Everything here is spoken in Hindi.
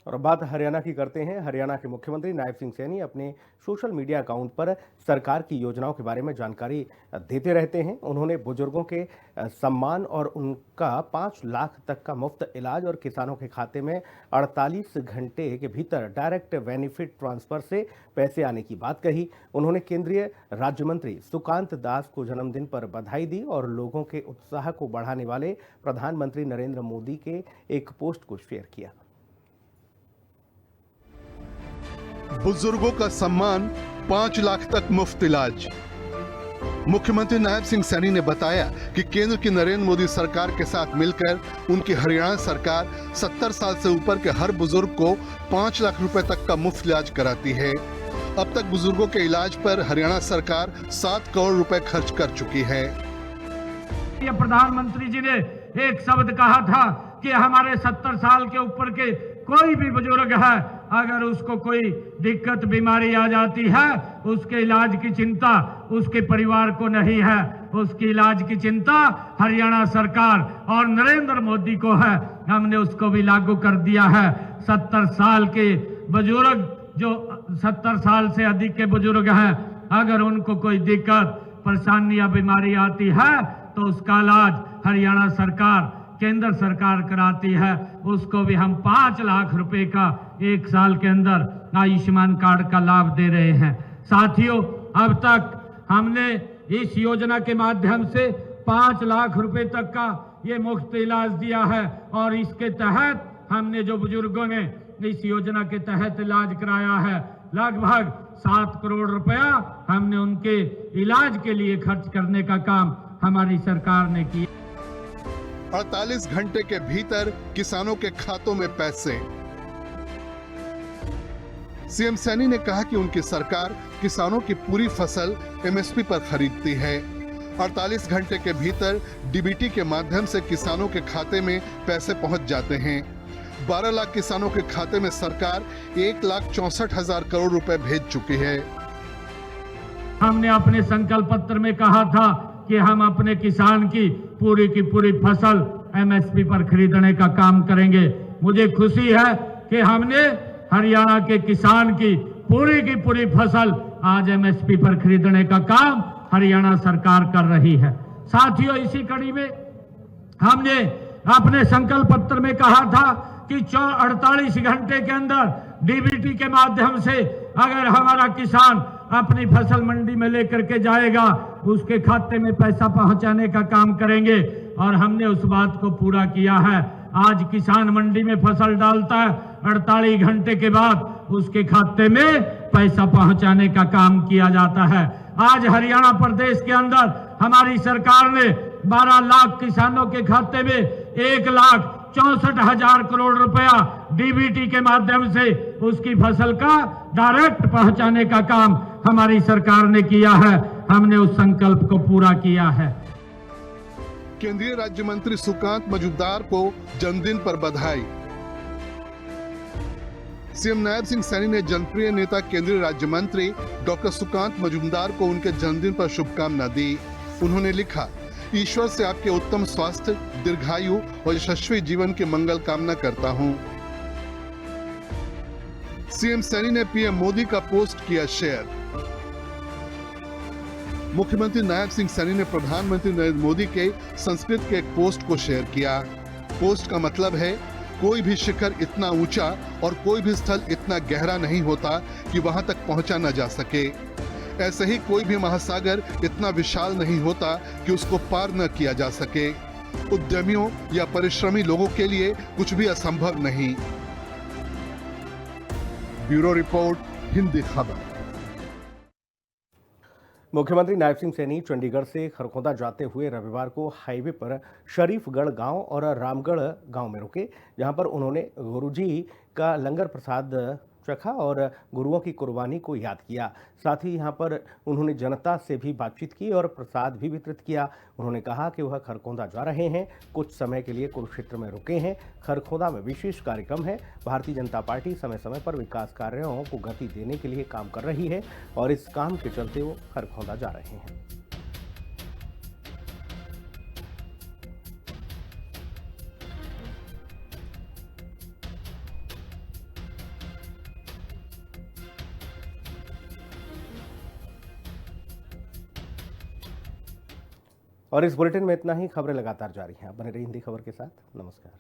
और अब बात हरियाणा की करते हैं। हरियाणा के मुख्यमंत्री नायब सिंह सैनी अपने सोशल मीडिया अकाउंट पर सरकार की योजनाओं के बारे में जानकारी देते रहते हैं। उन्होंने बुजुर्गों के सम्मान और उनका 5 लाख तक का मुफ्त इलाज और किसानों के खाते में 48 घंटे के भीतर डायरेक्ट बेनिफिट ट्रांसफर से पैसे आने की बात कही। उन्होंने केंद्रीय राज्य मंत्री सुकांत दास को जन्मदिन पर बधाई दी और लोगों के उत्साह को बढ़ाने वाले प्रधानमंत्री नरेंद्र मोदी के एक पोस्ट को शेयर किया। बुजुर्गों का सम्मान, 5 लाख तक मुफ्त इलाज। मुख्यमंत्री नायब सिंह सैनी ने बताया कि केंद्र की नरेंद्र मोदी सरकार के साथ मिलकर उनकी हरियाणा सरकार 70 साल से ऊपर के हर बुजुर्ग को 5 लाख रुपए तक का मुफ्त इलाज कराती है। अब तक बुजुर्गों के इलाज पर हरियाणा सरकार 7 करोड़ रुपए खर्च कर चुकी है। ये प्रधानमंत्री जी ने एक शब्द कहा था कि हमारे 70 साल के ऊपर के कोई भी बुजुर्ग है, अगर उसको कोई दिक्कत बीमारी आ जाती है, उसके इलाज की चिंता उसके परिवार को नहीं है, उसकी इलाज की चिंता हरियाणा सरकार और नरेंद्र मोदी को है। हमने उसको भी लागू कर दिया है। 70 साल के बुजुर्ग, जो 70 साल से अधिक के बुजुर्ग हैं, अगर उनको कोई दिक्कत परेशानी या बीमारी आती है तो उसका इलाज हरियाणा सरकार, केंद्र सरकार कराती है। उसको भी हम 5 लाख रुपए का 1 साल के अंदर आयुष्मान कार्ड का लाभ दे रहे हैं। साथियों, अब तक हमने इस योजना के माध्यम से 5 लाख रुपए तक का ये मुफ्त इलाज दिया है और इसके तहत हमने जो बुजुर्गों ने इस योजना के तहत इलाज कराया है, लगभग 7 करोड़ रुपया हमने उनके इलाज के लिए खर्च करने का काम हमारी सरकार ने किया। 48 घंटे के भीतर किसानों के खातों में पैसे। सीएम सैनी ने कहा कि उनकी सरकार किसानों की पूरी फसल एमएसपी पर खरीदती है। 48 घंटे के भीतर डीबीटी के माध्यम से किसानों के खाते में पैसे पहुंच जाते हैं। 12 लाख किसानों के खाते में सरकार 1,64,000 करोड़ रुपए भेज चुकी है। हमने अपने संकल्प पत्र में कहा था कि हम अपने किसान की पूरी फसल एमएसपी पर खरीदने का काम करेंगे। मुझे खुशी है कि हमने हरियाणा के किसान की पूरी फसल आज एमएसपी पर खरीदने का काम हरियाणा सरकार कर रही है। साथियों, इसी कड़ी में हमने अपने संकल्प पत्र में कहा था कि 48 घंटे के अंदर डीबीटी के माध्यम से अगर हमारा किसान अपनी फसल मंडी में लेकर के जाएगा, उसके खाते में पैसा पहुंचाने का काम करेंगे और हमने उस बात को पूरा किया है। आज किसान मंडी में फसल डालता है, 48 घंटे के बाद उसके खाते में पैसा पहुंचाने का काम किया जाता है। आज हरियाणा प्रदेश के अंदर हमारी सरकार ने 12 लाख किसानों के खाते में 1,64,000 करोड़ रुपया डीबीटी के माध्यम से उसकी फसल का डायरेक्ट पहुंचाने का काम हमारी सरकार ने किया है। हमने उस संकल्प को पूरा किया है। केंद्रीय राज्य मंत्री सुकांत मजूमदार को जन्मदिन पर बधाई। सीएम नायब सिंह सैनी ने जनप्रिय नेता केंद्रीय राज्य मंत्री डॉक्टर सुकांत मजूमदार को उनके जन्मदिन पर शुभकामना दी। उन्होंने लिखा, ईश्वर से आपके उत्तम स्वास्थ्य, दीर्घायु और यशस्वी जीवन की मंगल कामना करता हूं। सीएम सैनी ने पीएम मोदी का पोस्ट किया शेयर। मुख्यमंत्री नायब सिंह सैनी ने प्रधानमंत्री नरेंद्र मोदी के संस्कृत के एक पोस्ट को शेयर किया। पोस्ट का मतलब है, कोई भी शिखर इतना ऊंचा और कोई भी स्थल इतना गहरा नहीं होता कि वहां तक पहुंचा न जा सके। ऐसे ही कोई भी महासागर इतना विशाल नहीं होता कि उसको पार न किया जा सके। उद्यमियों या परिश्रमी लोगों के लिए कुछ भी असंभव नहीं। ब्यूरो रिपोर्ट, हिंदी खबर। मुख्यमंत्री नायब सिंह सैनी चंडीगढ़ से खरखोदा जाते हुए रविवार को हाईवे पर शरीफगढ़ गांव और रामगढ़ गांव में रुके, जहां पर उन्होंने गुरुजी का लंगर प्रसाद चखा और गुरुओं की कुर्बानी को याद किया। साथ ही यहां पर उन्होंने जनता से भी बातचीत की और प्रसाद भी वितरित किया। उन्होंने कहा कि वह खरखोदा जा रहे हैं, कुछ समय के लिए कुरुक्षेत्र में रुके हैं। खरखोदा में विशेष कार्यक्रम है। भारतीय जनता पार्टी समय समय पर विकास कार्यों को गति देने के लिए काम कर रही है और इस काम के चलते वो खरखोदा जा रहे हैं। और इस बुलेटिन में इतना ही। खबरें लगातार जारी हैं, आप बने रहिए हिंदी खबर के साथ। नमस्कार।